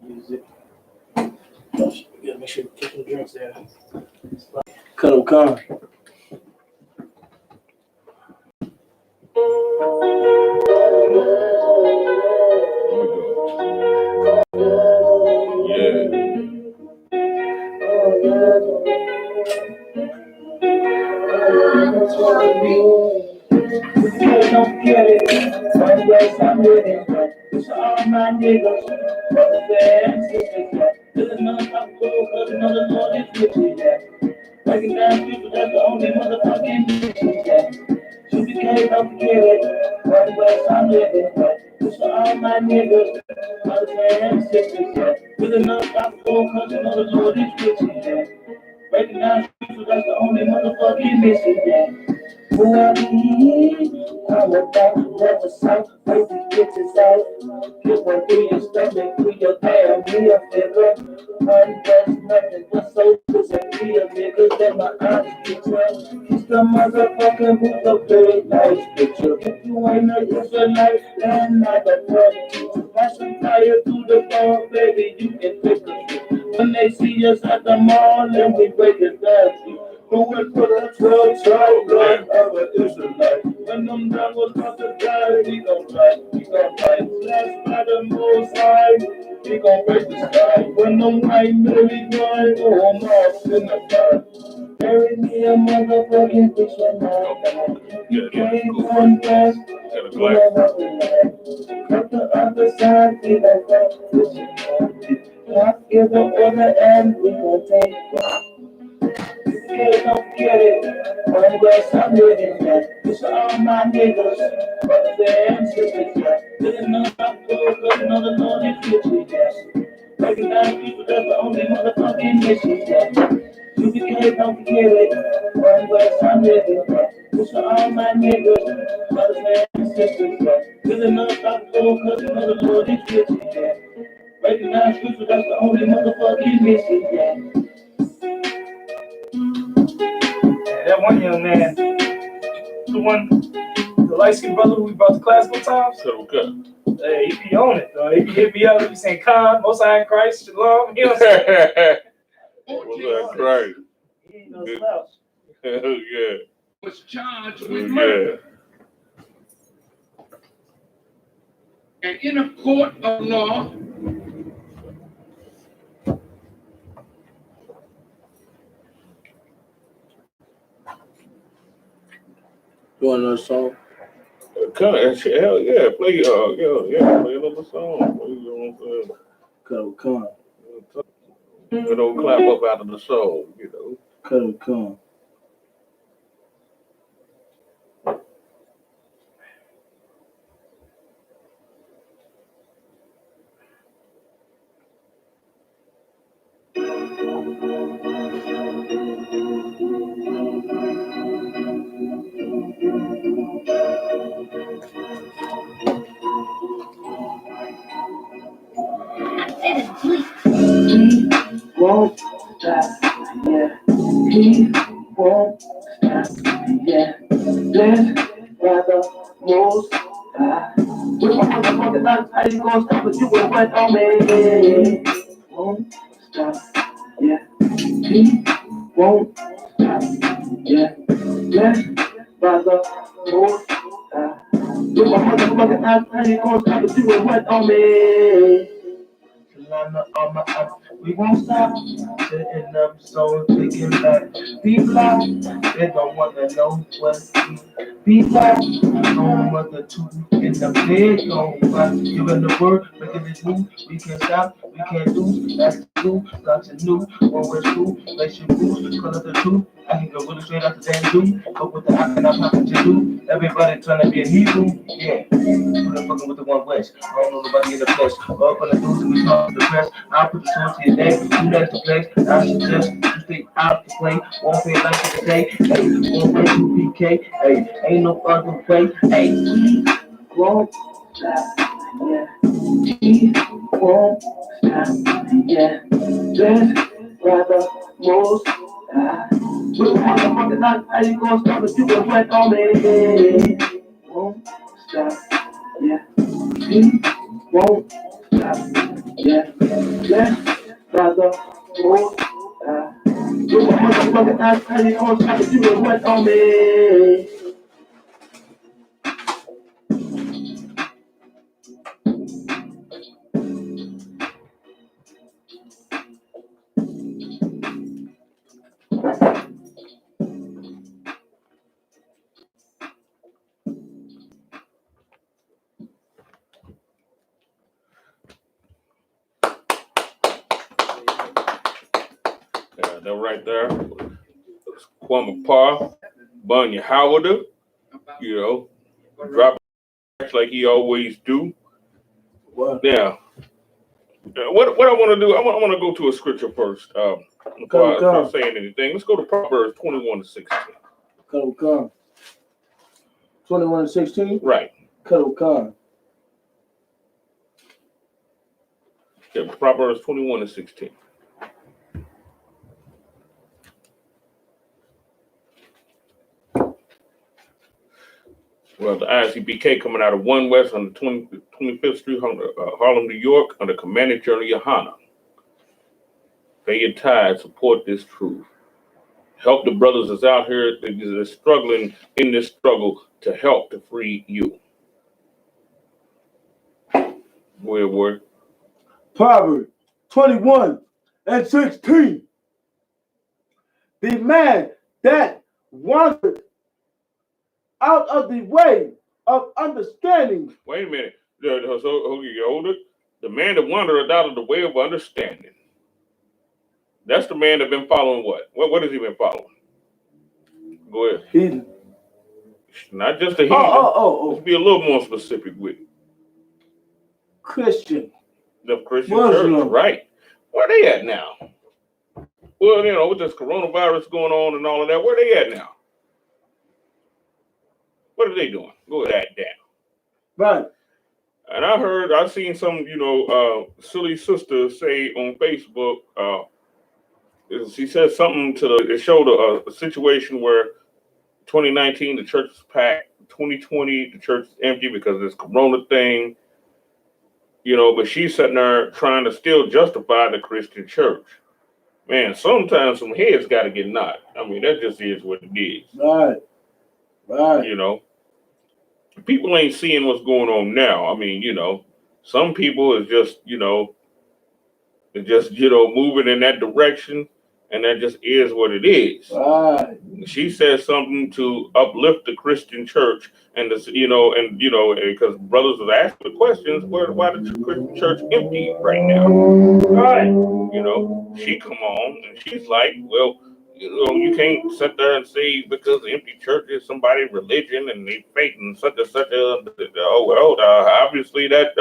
Music. We gotta make sure we keep the drinks there. Cut them, come. Don't get it, one way I'm living, it's all my niggas, brothers and sisters, there's another top cool, cause another Lord is with you, yeah. Breaking down people, that's the only motherfucking bitch, yeah. ISUPK, don't forget it, one way I'm living, it's all my niggas, brothers and sisters, yeah. There's another top cool, cause another Lord is with you, yeah. Breaking down people, that's the only motherfucking bitch, yeah. Who I be? I'm about to let the south break these bitches out. Get one through your stomach, through your damn real figure. Undress nothing but soldiers and real niggas that my eyes can tell. It's the motherfucker who's a very nice picture. If you ain't an Israelite, then I got trouble. Pass some fire through the phone, baby, you can take it. When they see us at the mall, then we break it down. Who would put a 12-child gun of an Israelite? When them devils about to die, we gon' fight, blessed by the Most High, we gon' break the sky. When them white Mary run, oh, I'm off in the fire. Bury me a motherfucking fish and I you can't confess, you never relax. Cut the other side, we gon' fuck with you. Not give the order and we gon' take it. Don't get it, one way I'm living, yeah. It's all my niggas, brothers and sisters, yeah. There's another cool, cause another Lord is with you, yes. Breaking down people, that's the only motherfucking mission, yeah. ISUPK, don't forget it, one way I'm living, yeah. It's all my niggas, brothers and sisters, yeah. There's another cool, cause another Lord is with you, yeah. Breaking down people, that's the only motherfucking mission, yeah. That one young man, the light-skinned brother who we brought to class one time. Hey, he be on it, though. He be hit me up, he be saying, "Khan, Most High in Christ, Shalom." You know what I'm saying? Most High in Christ. He ain't no slouch. Hell yeah. Was charged with murder. And in a court of law, You want another song? Hell yeah, play play another song. You know Come on. We don't clap up out of the soul, you know. Come. He won't stop, yeah. He won't stop, yeah. Blessed by the Most High. With my motherfucking life, how you gonna stop what you would went on me? Won't stop, yeah. He won't stop, yeah. Blessed by the Most High. With my motherfucking life, how you gonna stop what you would went on me? We won't stop sitting up, so thinking back. People out, they don't wanna know what we be like. No mother two in the bed, no one giving the word, making it move. We can't stop, we can't do. That's the truth, got to new. One way true, makes you move. Color the truth. I can go really straight out the damn dude. But with the I cannot happen to do. Everybody trying to be a Hebrew, yeah. Who the fucking with the one West? I don't know nobody in the flesh. All for the dudes and we talk to the press. I'll put the sword to your neck. You like to flex. I suggest you stay out the play. Won't pay like it today. Hey, won't pay ISUPK. Hey, ain't no other way. Hey, he won't stop. Yeah, he won't stop. Yeah, just rather most. With my motherfucking life, how you gonna stop if you was wet on me? Won't stop. Yeah, he won't stop. Yeah, brother. Oh, you motherfucker, I you know what to do what on me. Yeah, that right there. Kwame Parr, Bunya Howard, you know, drop like he always do. Now, what I want to do, I want to go to a scripture first. Before I start saying anything, let's go to Proverbs 21:16. Come. 21:16? Right. Come. Yeah, Proverbs 21:16. Well, the I.S.U.P.K coming out of 1 West on the 25th Street, Harlem, New York, under Commander Gen.YAHANNA. Pay your tithe, support this truth. Help the brothers that's out here that are struggling in this struggle to help to free you. Where? Proverbs 21:16. The man that wandered out of the way of understanding. Wait a minute. So you hold it. The man that wandered out of the way of understanding. That's the man that been following what? What has he been following? Go ahead. Heathen. Not just a heathen. Let's be a little more specific with it. Christian. The Christian church, right? Where they at now? Well, you know, with this coronavirus going on and all of that, where they at now? What are they doing? Go that down. Right. And I seen some, silly sister say on Facebook, she said something it showed a situation where 2019, the church was packed. 2020, the church is empty because of this corona thing, but she's sitting there trying to still justify the Christian church. Man, sometimes some heads got to get knocked. I mean, that just is what it is. Right. People ain't seeing what's going on now. I mean, some people is just, moving in that direction, and that just is what it is. Right. She says something to uplift the Christian church, and this, because brothers was asking the questions, why the Christian church empty right now? Right. She come on and she's like, well, you can't sit there and say because the empty church is somebody's religion and they faith and such and such. Obviously that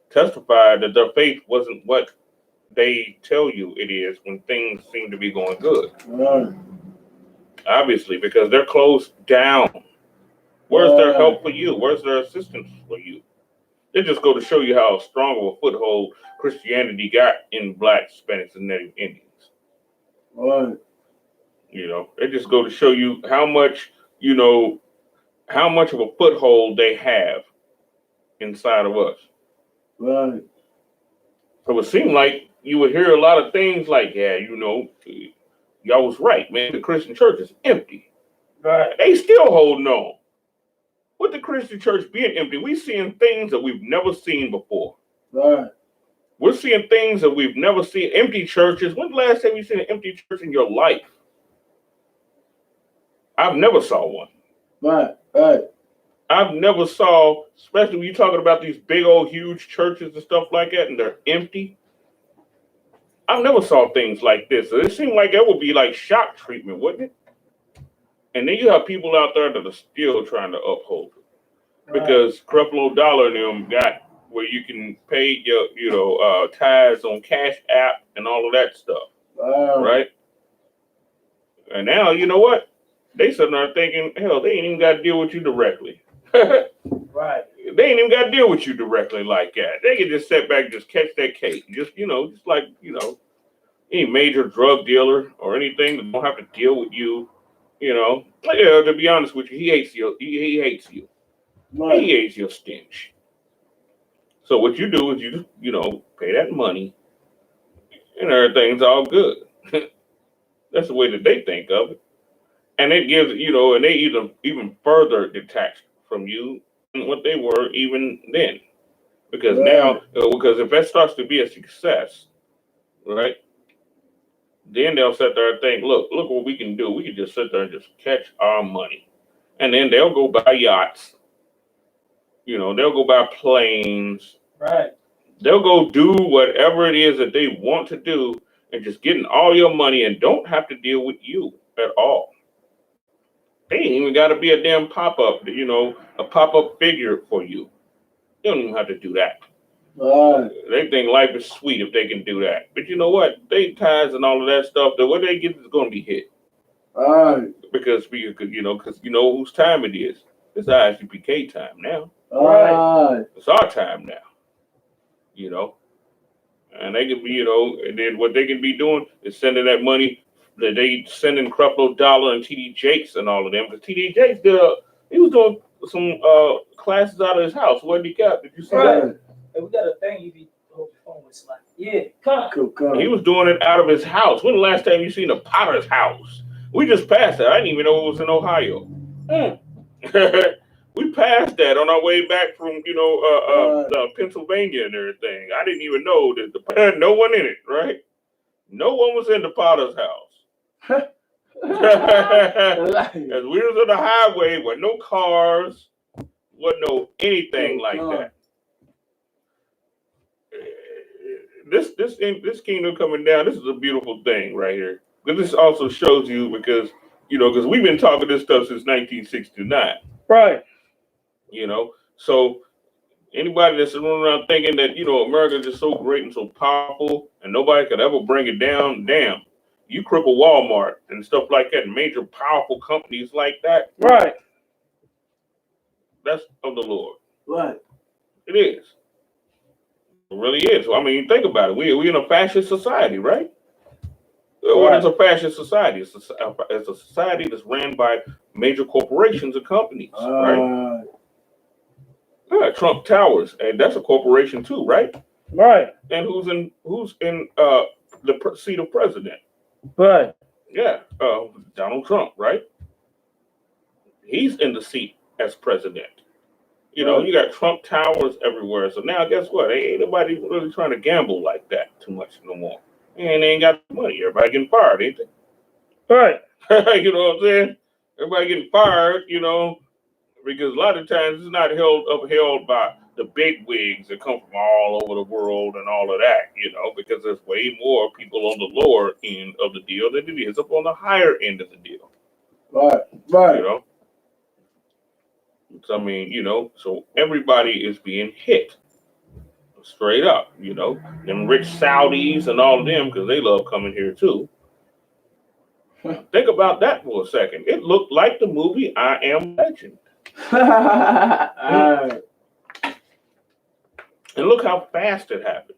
testified that their faith wasn't what they tell you it is when things seem to be going good. Right. Obviously, because they're closed down. Where's their help for you? Where's their assistance for you? They just go to show you how strong of a foothold Christianity got in Black, Hispanics, and Native Indians. Right. They just go to show you how much of a foothold they have inside of us. Right. So it seemed like you would hear a lot of things like, yeah, y'all was right, man. The Christian church is empty. Right. They still holding on. With the Christian church being empty, we're seeing things that we've never seen before. Right. We're seeing things that we've never seen. Empty churches. When's the last time you seen an empty church in your life? I've never saw one. Right. I've never saw, especially when you're talking about these big old huge churches and stuff like that, and they're empty. I've never saw things like this. It seemed like that would be like shock treatment, wouldn't it? And then you have people out there that are still trying to uphold it. Because Creflo Dollar and them got where you can pay your tithes on Cash App and all of that stuff. Right? And now, you know what? They sitting there thinking, hell, they ain't even got to deal with you directly. Right. They ain't even got to deal with you directly like that. They can just sit back and just catch that cake. Just like, any major drug dealer or anything that don't have to deal with you, to be honest with you, he hates you. He hates you. Right. He hates your stench. So what you do is you just, pay that money and everything's all good. That's the way that they think of it. And it gives, and they even further detached from you than what they were even then. Because now, because if that starts to be a success, right, then they'll sit there and think, look what we can do. We can just sit there and just catch our money. And then they'll go buy yachts. They'll go buy planes. Right. They'll go do whatever it is that they want to do and just getting all your money and don't have to deal with you at all. They ain't even got to be a damn pop-up, a pop-up figure for you. They don't even have to do that. They think life is sweet if they can do that. But you know what? They ties and all of that stuff, what they get is going to be hit. Because you know whose time it is. It's I.S.U.P.K. time now. It's our time now. And they can be, and then what they can be doing is sending that money that they sending Creflo Dollar and T.D. Jakes and all of them. Because T.D. Jakes he was doing some classes out of his house. What did he got? Did you see that? Hey, we got a thing you be hold your phone with slide. Yeah, come. He was doing it out of his house. When the last time you seen a potter's house? We just passed that. I didn't even know it was in Ohio. We passed that on our way back from, Pennsylvania and everything. I didn't even know that no one in it, right? No one was in the potter's house. As we was on the highway, with no cars, wasn't no anything like that. This kingdom coming down, this is a beautiful thing right here. But this also shows you because we've been talking this stuff since 1969. Right. So anybody that's running around thinking that, America is just so great and so powerful and nobody could ever bring it down, damn. You cripple Walmart and stuff like that, major powerful companies like that. Right. That's of the Lord. Right. It is. It really is. I mean, think about it. We're in a fascist society, right? What is a fascist society? It's a society that's ran by major corporations and companies, right? Trump Towers, and that's a corporation too, right? Right. And who's in the seat of president? Right. Yeah, Donald Trump, right? He's in the seat as president. You got Trump Towers everywhere. So now, guess what? Ain't nobody really trying to gamble like that too much no more. And they ain't got the money. Everybody getting fired, ain't they? Right. You know what I'm saying? Everybody getting fired, because a lot of times it's not upheld by the big wigs that come from all over the world and all of that, because there's way more people on the lower end of the deal than it is up on the higher end of the deal. Right. So, I mean, so everybody is being hit straight up, them rich Saudis and all of them, because they love coming here too. Think about that for a second. It looked like the movie I Am Legend. And look how fast it happened.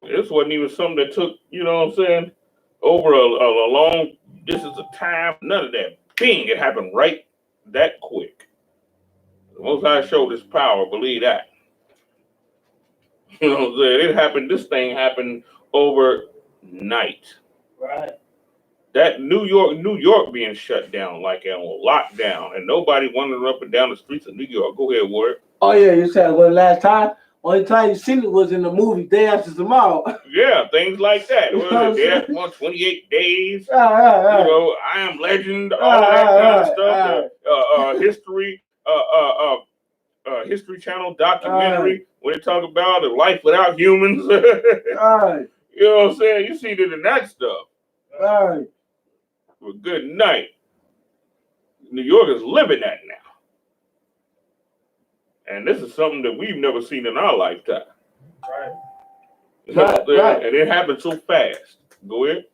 This wasn't even something that took, over a long distance of time. None of that. Bing, it happened right that quick. The Most High showed his power, believe that. It happened, this thing happened overnight. Right. That New York being shut down like on lockdown, and nobody wandering up and down the streets of New York. Go ahead, Ward. Oh yeah, you said last time? Only time you seen it was in the movie Day After Tomorrow. Yeah, things like that. Day After 28 Days. Right. I Am Legend, all that kind of stuff. History, History Channel documentary when they talk about the life without humans. Right. You know what I'm saying? You see it in that stuff. Right. Well, good night. New York is living that now. And this is something that we've never seen in our lifetime. Right. Right. And it happened so fast. Go ahead.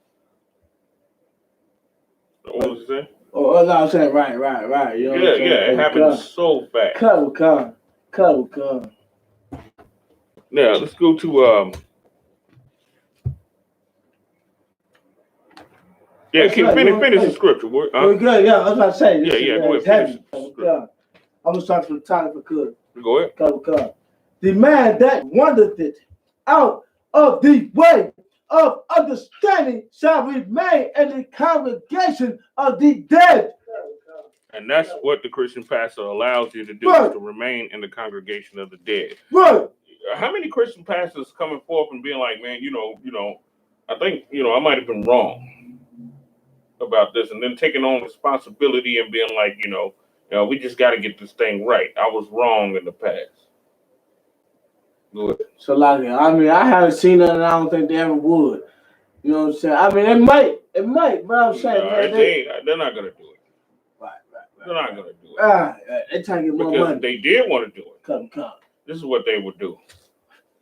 What was you saying? Oh, no, I'm saying right. It happened so fast. Come. Now, let's go to finish the scripture. We're good, yeah, I was about to say. Go ahead, finish the scripture. I'm going to start from the top if I could. Go ahead. Come. the man that wandereth it out of the way of understanding shall remain in the congregation of the dead. And that's what the Christian pastor allows you to do, Right. is to remain in the congregation of the dead. Right. How many Christian pastors coming forth and being like, man, I think, I might have been wrong about this, and then taking on responsibility and being like, we just got to get this thing right. I was wrong in the past. Good. So like, I mean, I haven't seen that, and I don't think they ever would. You know what I'm saying? I mean, it might, but I'm saying, man, they're not gonna do it. Right. They're not gonna do it. They trying to get more Because money. if they did want to do it, Come. this is what they would do.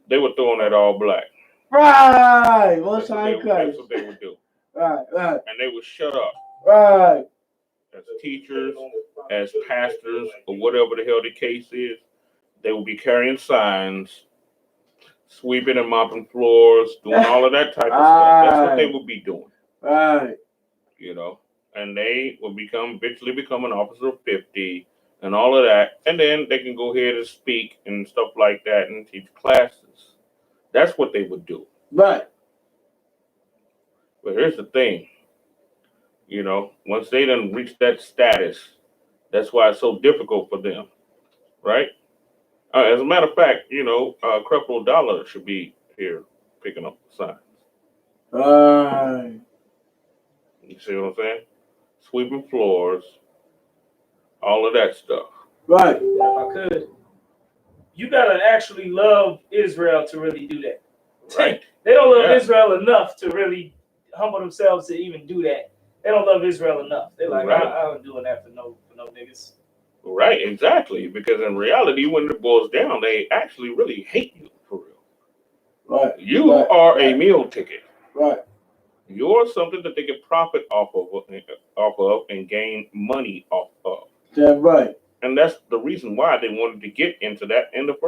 They would throw on that all black. Right. Most High Christ. That's what they would do. Right. And they would shut up. Right. As teachers, as pastors, or whatever the hell the case is, they would be carrying signs, sweeping and mopping floors, doing all of that type of stuff. That's what they would be doing. Right. And they will eventually become an officer of 50 and all of that. And then they can go ahead and speak and stuff like that and teach classes. That's what they would do. Right. But here's the thing. Once they done reach that status, that's why it's so difficult for them. Right? As a matter of fact, Creflo Dollar should be here picking up the signs. Right. You see what I'm saying? Sweeping floors, all of that stuff. Right. If I could, you gotta actually love Israel to really do that. Right. They don't love Israel enough to really humble themselves to even do that. They don't love Israel enough. They're like, Right. I ain't doing that for no niggas. Right, exactly. Because in reality, when it boils down, they actually really hate you for real. Right. You are a meal ticket. Right. You're something that they can profit off of and gain money off of. That's right. And that's the reason why they wanted to get into that in the first